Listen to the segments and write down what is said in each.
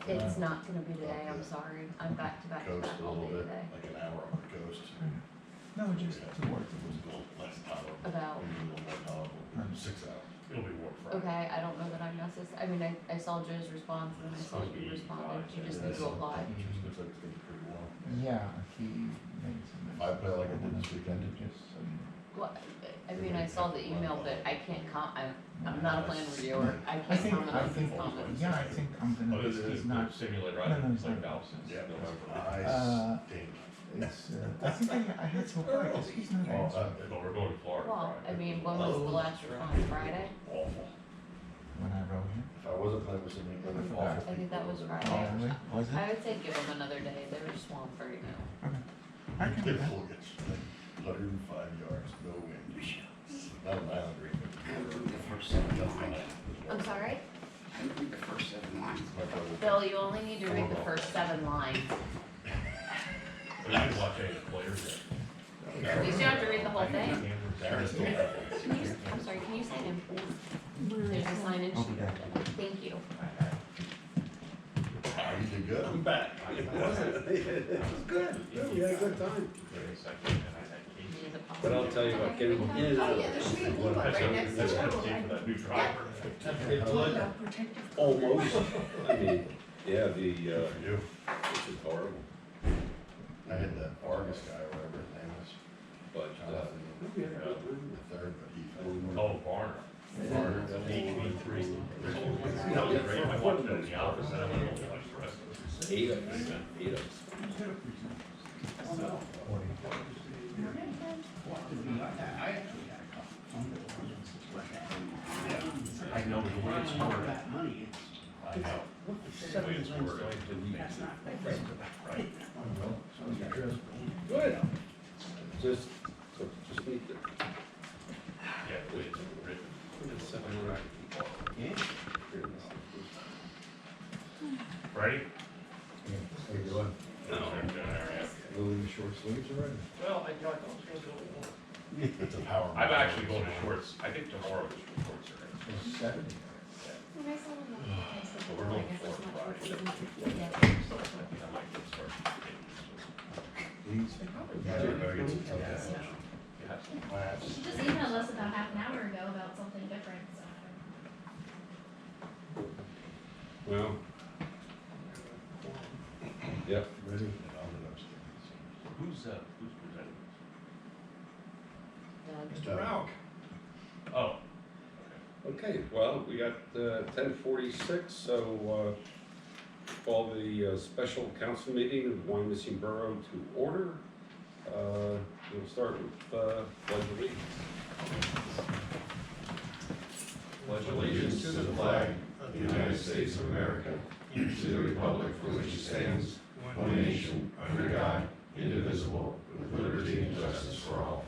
It's not gonna be today, I'm sorry. I'm back to back to back all day today. Like an hour on the coast. No, just to work. It was a little less tolerable. About, A little more tolerable, 6 hours. It'll be warm Friday. okay, I don't know that I'm necessary, I mean, I saw Joe's response and then I saw you responded, you just need to apply. Looks like it's gonna be pretty warm. Yeah, he made some. If I play like I did this weekend, Just some. Well, I mean, I saw the email, but I can't I'm not a plan reviewer, I I can't think, comment on his comments. I think I'm Oh, gonna, this he's is not, simulator, No, I no, think he's it's like not. Valve since November. Uh, it's, I think I had to apply, because he's not answering. But we're going to Florida Well, I Friday. mean, when was the last response, Friday? Awful. When I wrote him. if I wasn't playing with something, I really forgot. awful. I think that was Oh, Friday. really? Was it? I would say give them another day, they were swamped right now. Okay. I can do Good that. foliage, 105 yards, no wind. Not an island reef. The first 7 lines. I'm sorry? I read the first 7 lines. My brother. Bill, you only need to read the first 7 lines. But you can watch any of the players yet. At least you don't have to read the whole thing. Darren's still Can you, I'm sorry, can you sign in, please? There's a sign in sheet. Okay. Thank you. You did good. I'm back. It was good. We had a good time. He is a But I'll tell you what, getting in and out. Oh, yeah, there should be a blue one right next to That's it. gonna pay for that new driver. It would. Almost. I mean, yeah, the, You. this is horrible, I had that Argus guy, or whatever his name is, but, Jonathan, we had a good the time. third, but he fell. Oh, Barnett. Barnett. HV3. That was great, I watched it in the office, and I went over to watch the rest of it. 8 of them, 8 of them. I know the way it's worded. I know. The way it's worded. Right. Good. Just need to. Yeah, the way it's written. It's 700 people. Ready? How you doing? No. Moving the short sleeves already? Well, I thought it was gonna go more. It's a power. I'm actually going to shorts, I think tomorrow is shorts are in. It's 70. But we're going for Friday. Yeah. I might get started. These. Yeah, they're very good. Yeah. She just emailed us about half an hour ago about something different, so. Well. Yep. Ready? And I'll let upstairs. Who's presenting Doug. Mr. Rauch. this? Oh. Okay, well, we got 10:46, so call the special council meeting of Wyomissing Borough to order. We'll start with pledge of allegiance. Pledge allegiance to the flag of the United States of America, and to the republic for which it stands, one nation, under God, indivisible, with liberty and justice for all.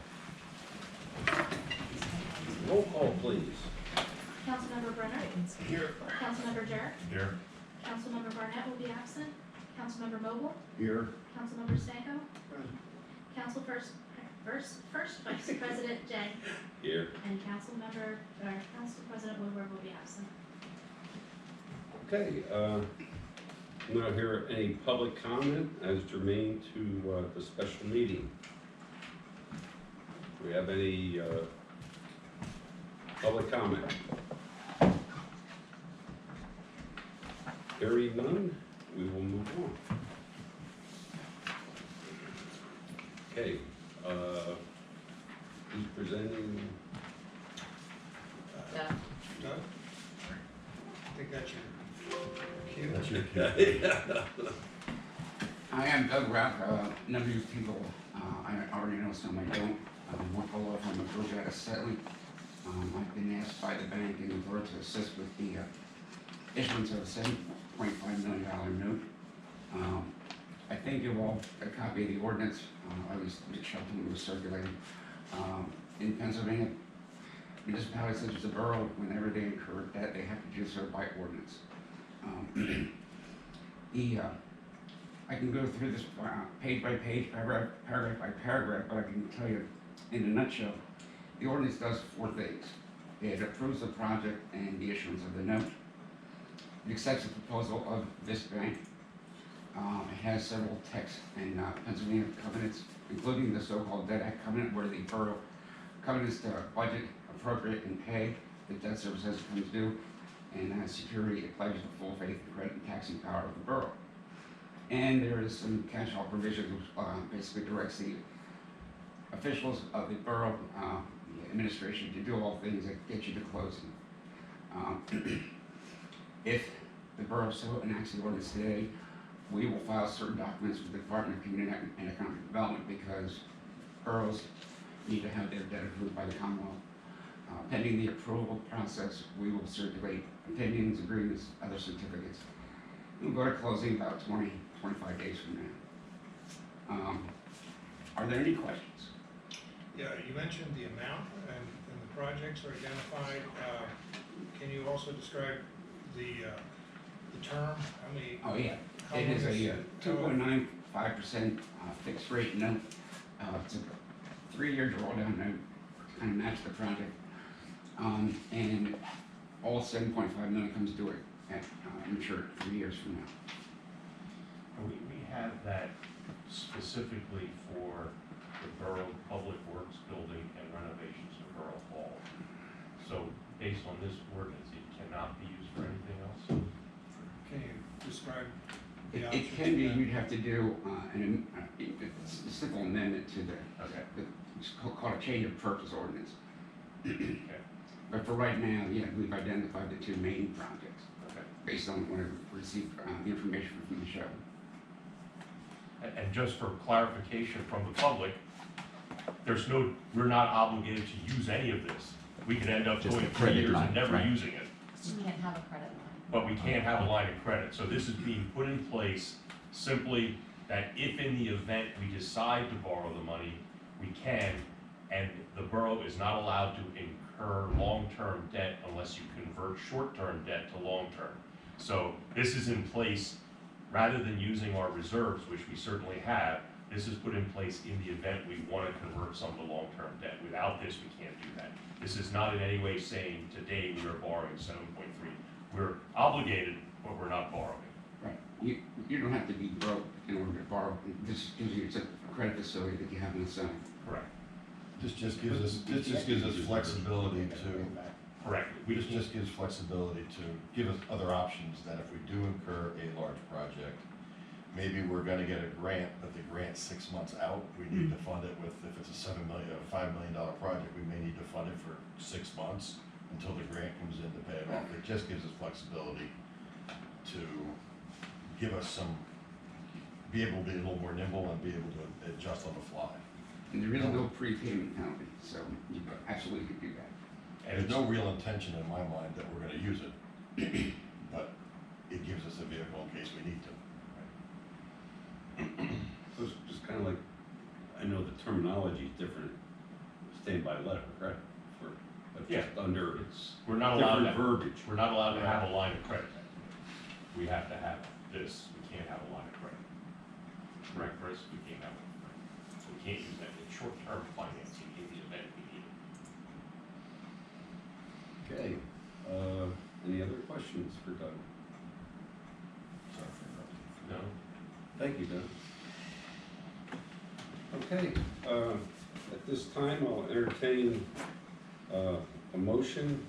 Roll call, please. Councilmember Brunner? Here. Councilmember Derr? Here. Councilmember Barnett will be absent. Councilmember Mogel? Here. Councilmember Stanko? Council First Vice President Jenckes? Here. And Council President Woodward will be absent. Okay, I'm not hear any public comment as germane to the special meeting. Do we have any public comment? Hearing none, we will move on. Okay, who's presenting? Doug. I think that's your That's your kid. I am Doug Rauch. None of you people, I already know some I don't. Work a law firm of Georgeadis Setley. I've been asked by the bank in Derr to assist with the issuance of a $7.5 million note. I think you all a copy of the ordinance, at least Michele was circulating. In Pennsylvania, municipalities such as the borough, whenever they incur debt, they have to do so by ordinance. I can go through this page by page, paragraph by paragraph, but I can tell you in a nutshell, the ordinance does 4 things. It approves the project and the issuance of the note. accepts the proposal of this bank. It has several text and Pennsylvania covenants, including the so-called debt act covenant, where the borough covenants to budget, appropriate, and pay the debt service as it comes due, and security, it pledges the full faith, credit, and taxing power of the borough. And there is some catch-all provisions which basically directs the officials of the borough, the administration, to do all things that get you to closing. If the borough so enacts the ordinance today, we will file certain documents with the Department of Community and Economic Development, because boroughs need to have their debt approved by the Commonwealth. Pending the approval process, we will circulate opinions, agreements, other certificates. We'll go to closing about 25 days from now. Are there any questions? Yeah, you mentioned the amount and the projects are identified. Can you also describe the term? How many? Oh, yeah. How It is long a 2.95% fixed rate note. It's a 3-year drawdown note, kind of match the project. And all 7.5 million comes due at mature 3 years from now. And we have that specifically for the Borough Public Works building and renovations of Borough Hall. So based on this ordinance, it cannot be used for anything else? Can you describe the It options? can be, you'd have to do a simple amendment to Okay. it's called a change of purpose ordinance. Okay. But for right now, yeah, we've identified the 2 main projects Okay. based on when I received the information from Michele. And just for clarification from the public, we're not obligated to use any of this. We could end up Just going a 3 credit years line, and never right. using it. You can't have a credit line. But we can't have a line of credit. So this is being put in place simply that if in the event we decide to borrow the money, we can, and the borough is not allowed to incur long-term debt unless you convert short-term debt to long-term. So this is in place, rather than using our reserves, which we certainly have, this is put in place in the event we want to convert some to long-term debt. Without this, we can't do that. This is not in any way saying today we are borrowing 7.3. We're obligated, but we're not borrowing. Right. You don't have to be broke in order to borrow. This gives you a credit facility that you have in the zone. Correct. This just gives us flexibility to, Correct. this just gives flexibility to give us other options that if we do incur a large project, maybe we're gonna get a grant, but the grant's 6 months out, we need to fund it with, if it's a $5 million project, we may need to fund it for 6 months until the grant comes in to pay it off. It just gives us flexibility to give us be able to be a little more nimble and be able to adjust on the fly. And there is no prepayment penalty, so you absolutely could do that. And There's no real intention in my mind that we're gonna use it, but it gives us a vehicle in case we need to. So it's just kind of like, I know the terminology is different, standby letter, correct? But Yeah. just under we're not allowed different to, verbiage. we're not allowed to have a line of credit. We have to have this. We can't have a line of credit. Correct, Chris? We can't have one. So we can't use that in short-term financing in the event we need it. Okay, any other questions for Doug? Sorry for interrupting. No? Thank you, Doug. Okay, at this time, I'll entertain a motion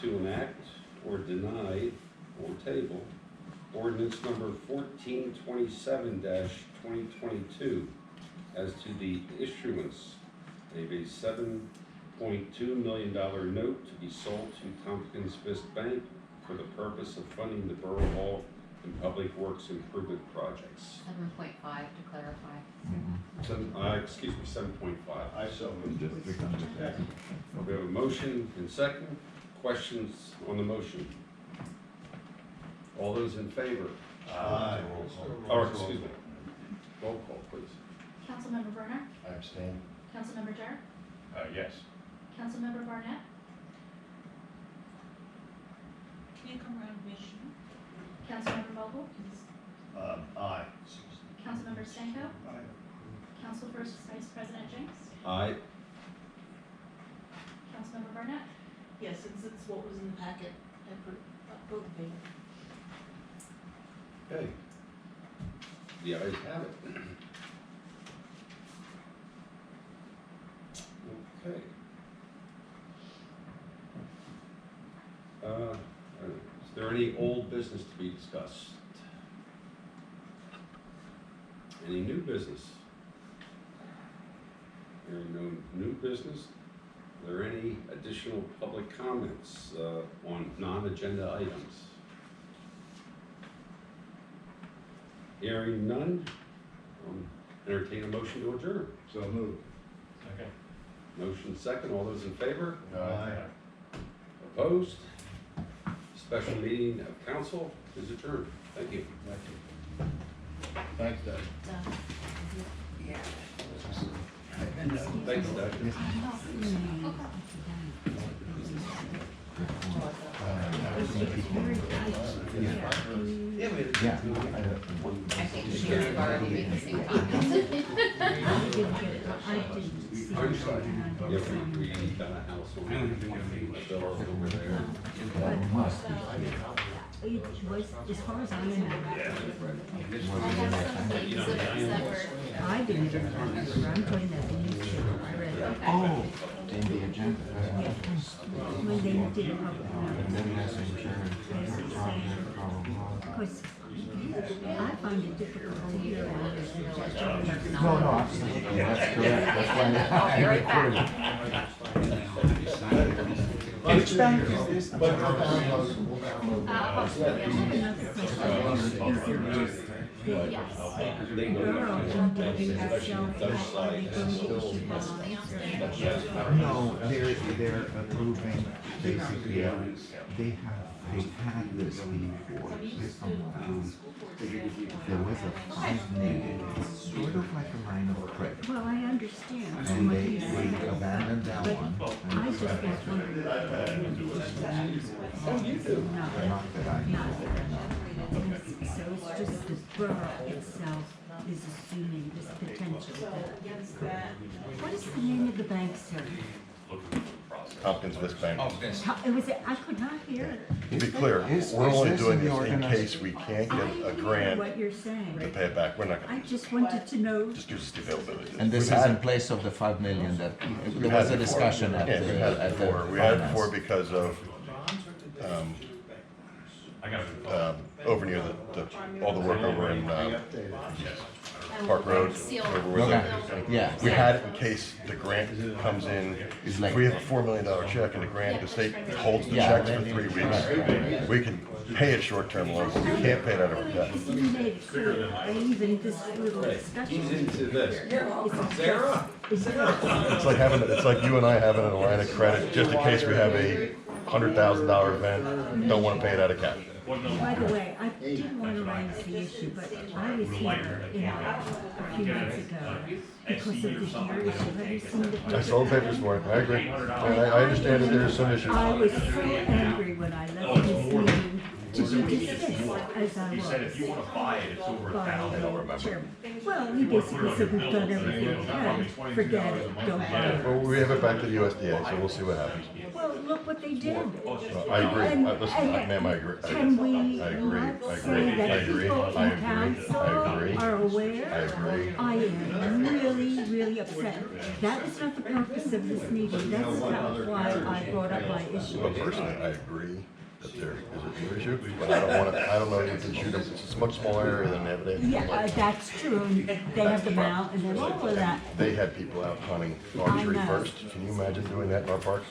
to enact or deny or table ordinance number 1427-2022 as to the issuance of a $7.2 million note to be sold to Tompkins Fist Bank for the purpose of funding the Borough Hall and Public Works improvement projects. 7.5 to clarify. Excuse me, 7.5. I so moved. Just becomes a tax. We have a motion and second. Questions on the motion? All those in favor? Aye. Or, excuse me. Roll call, please. Councilmember Brunner, I abstain. Councilmember Derr, Yes. Councilmember Barnett, Can you come around, Michele? Councilmember Mogel, Aye. Councilmember Stanko, Council Vice President Jenckes, Aye. Councilmember Barnett, Yes, since it's what was in the packet, I put both in favor. Okay. The ayes have it. Okay. Is there any old business to be discussed? Any new business? Hearing no new business, are there any additional public comments on non-agenda items? Hearing none, entertain a motion to adjourn. So moved. Okay. Motion second, all those in favor? Aye. Opposed? Special meeting of council is adjourned. Thank you. Thanks, Dad. Thanks, Doug. Yeah. I think the sheriff already made the same comment. Yeah, we got a house on Phil over there. It was, as far as I know, I didn't get it. I'm talking about the newspaper. I read it. Oh, in the agenda. When they did a public And then that's insurance, project, because I find it difficult to hear. No, no, absolutely, that's correct, that's why I recorded. Which bank is this? No, they're approving, basically, they've had this before. There was a 5 million, it's sort of like a line of credit. Well, I understand. And they abandoned that one. I just was wondering. Not that I know. So it's just the borough itself is assuming this potential. What is the name of the bank, sir? Tompkins Vic Bank. It was, I could not hear it. To be clear, Is we're only this doing in the this in ordinance? case we can't I get a hear grant what you're saying. to pay it back. We're not I gonna, just wanted to know. just gives us the availability. And this We've is had in it- place of the 5 million that, we've there had was a it before. discussion at Yeah, the, we've had it at the before. We had it finance. before because of, I got it. over near all the work over in, Park Road, over where Okay, yeah. we had it in case the grant comes in. It's If like- we have a $4 million check and the grant, the state holds the Yeah. checks for 3 weeks, we can pay it short-term loans, but we can't pay that over debt. You made it clear, even this little discussion. He's into this. Sarah? It's like you and I having a line of credit, just in case we have a $100,000 event, don't wanna pay it out of cash. By the way, I didn't want to raise the issue, but I was here a few months ago because of the deer issue. Have you seen the I picture? saw the paper this morning, I agree, and I understand that there's some issues. I was so angry when I left this meeting to be dismissed as I He was. said if you wanna buy it, it's over By $1,000. the chairman. Well, he basically said we've done everything we can, forget it, don't buy it. Well, we have it back to the USDA, so we'll see what happens. Well, look what they did. Well, I agree, listen, ma'am, I agree. Can we I agree, not I say agree, I that agree, people I in agree, council I agree. are aware? I agree. I am really, really upset. That was not the purpose of this meeting. That's not why I brought up my issue. But personally, I agree that there is an issue, but I don't know if you can shoot them, it's a much smaller area than they Yeah, that's true. And they have the mount and then all of that. They had people out hunting I archery know. first, can you imagine doing that in our parks?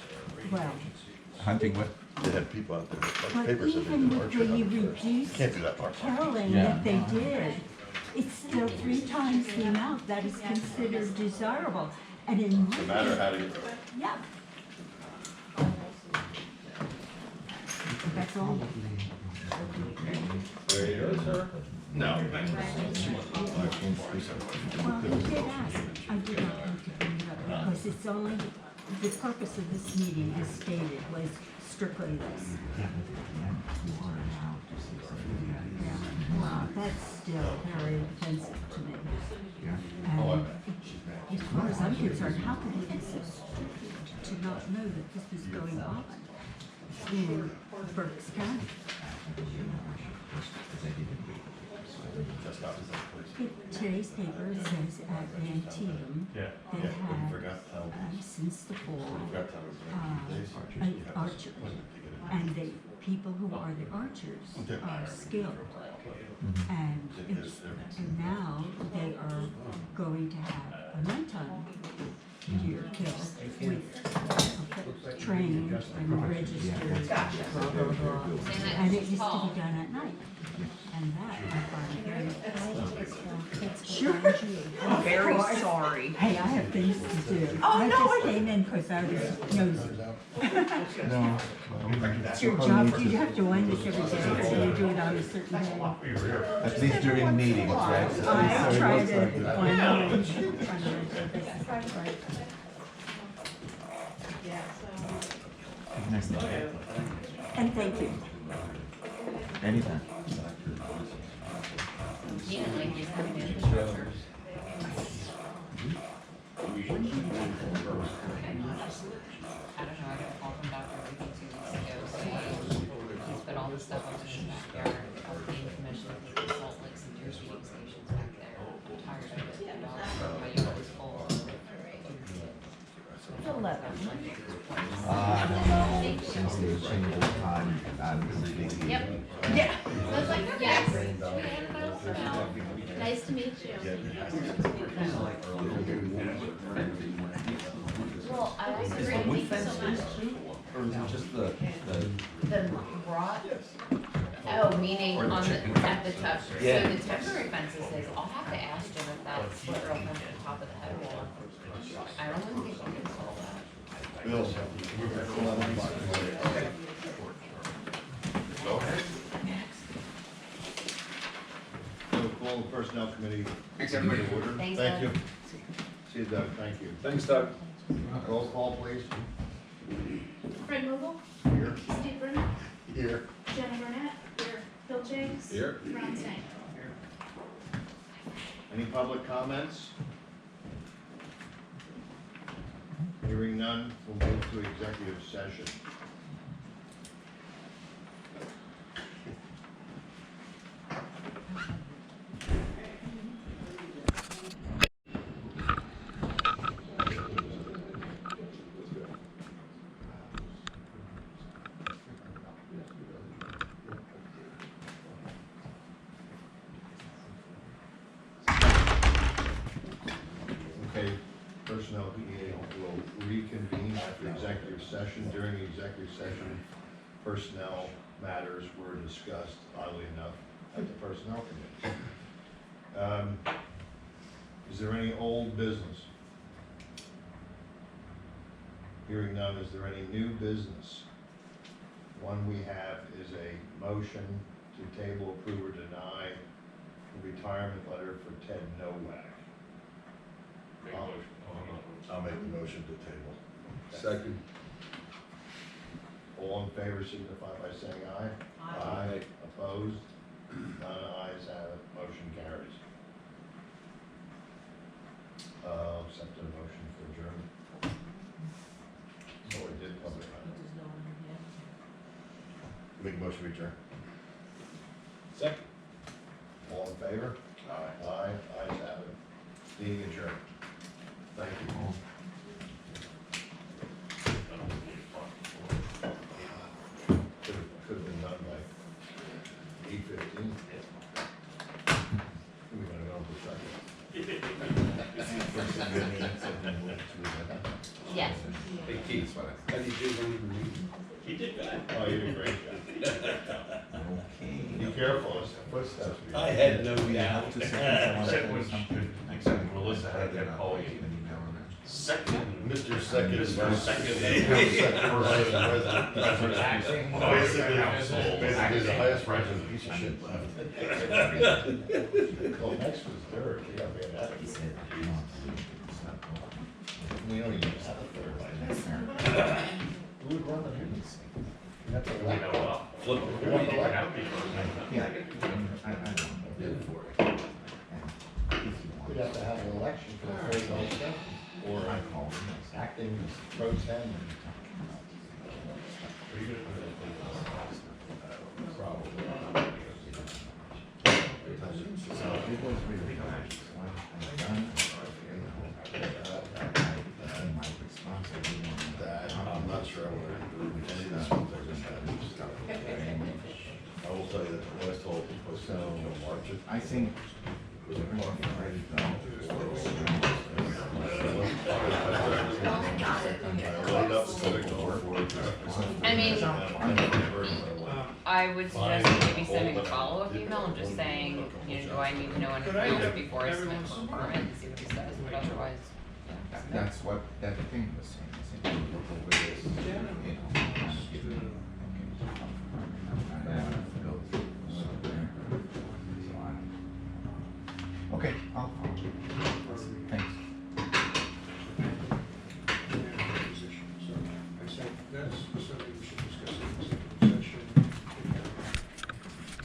Well, Hunting what? They had people out there, like but papers said they even did with archery the hunting first. reduced Can't do that in our parks. caroling Yeah. that they did, it's still 3 times the amount that is considered desirable. And in my No matter how to get rid of it. yeah. That's all. There you go, sir. No. Well, he did ask. I did not want to bring it up because it's only, the purpose of this meeting as stated was strictly this. Yeah. Well, that's still very offensive to me. And as far as I'm concerned, how could he be so stupid to not know that this was going on in Berks County? Just opposite the police. Today's paper says at Antietam, Yeah. they Yeah, we have, forgot to tell them. since the fall, We forgot to tell them. Days. You have this archers. appointment to get it. and the people who are the archers are skilled. And it's, and now they are going to have a nighttime deer kill with trained and registered, blah, blah, blah. And it used to be done at night. And that I find very. Sure. I'm very sorry. Hey, I have things to do. Oh, I no, just came in because I was nosy. No. It's your job, you have to wind this every day, so you do it on a certain day. At least during meetings, right? So I it try looks to like it. find out. Nice to meet you. And thank you. Anytime. He didn't like these kind of infrastructure. I don't know, I got a call from Dr. Ricky 2 weeks ago saying he's put all this stuff up in his backyard, being commissioned to take salt licks and deer feeding stations back there. I'm tired of it, my yard is full. It's 11. I don't know, since they changed the time, I'm completely. Yep. Yeah. I was like, yes. Nice to meet you. Well, I also Is the really wood think so fence much. or is it just the? The rot? Oh, meaning on the, at the top, so Yeah. the temporary fences is, I'll have to ask Jim if that's split rail fence at the top of the head wall. I don't think we can install that. Bill, that's 11 o'clock. Go ahead. So call the personnel committee. Thanks, everybody. to order. Thanks, Thank you. Doug. See you, Doug, thank you. Thanks, Doug. Roll call, please. Fred Mogel, Here. Steve Brunner, Here. Jana Barnett, Bill Jenckes, Here. Ron Stanko. Any public comments? Hearing none, we'll move to executive session. Okay, personnel committee will reconvene after executive session. During the executive session, personnel matters were discussed, oddly enough, at the personnel committee. Is there any old business? Hearing none, is there any new business? One we have is a motion to table, approve, or deny the retirement letter for Ted Nowak. I'll make the motion to table. Second. All in favor signify by saying aye. Aye. Opposed? None ayes have it, motion carries. Accept a motion for adjournment. So we did public comment. Make a motion to adjourn. Second. All in favor? Aye. Aye, ayes have it. Meeting adjourned. Thank you. Could have been done by 8:15. We're gonna go for Yes. Hey, Keith, how do you do when you read? He did good. Oh, you did a great job. Be careful, it's footsteps. I had no doubt. Except Melissa had that call you. Second. Mr. Second. Mr. Second. Basically the highest ranking piece of shit left. Well, next was Derr, he got made out of it. We don't even have a third by now. Who would run the meeting? That's a I lot. know, well. Flip the one to like. That would be first. Yeah, I don't bid for it. We'd have to have an election for the third also, or I call him. acting pro tem. Probably. I think everyone's ready to go. I mean, I would suggest maybe sending a follow-up email and just saying, you know, do I need to know anything else before I submit for a permit and see what he says, but otherwise, yeah. That's what that thing was saying. I said, look over this, you know, kind of give it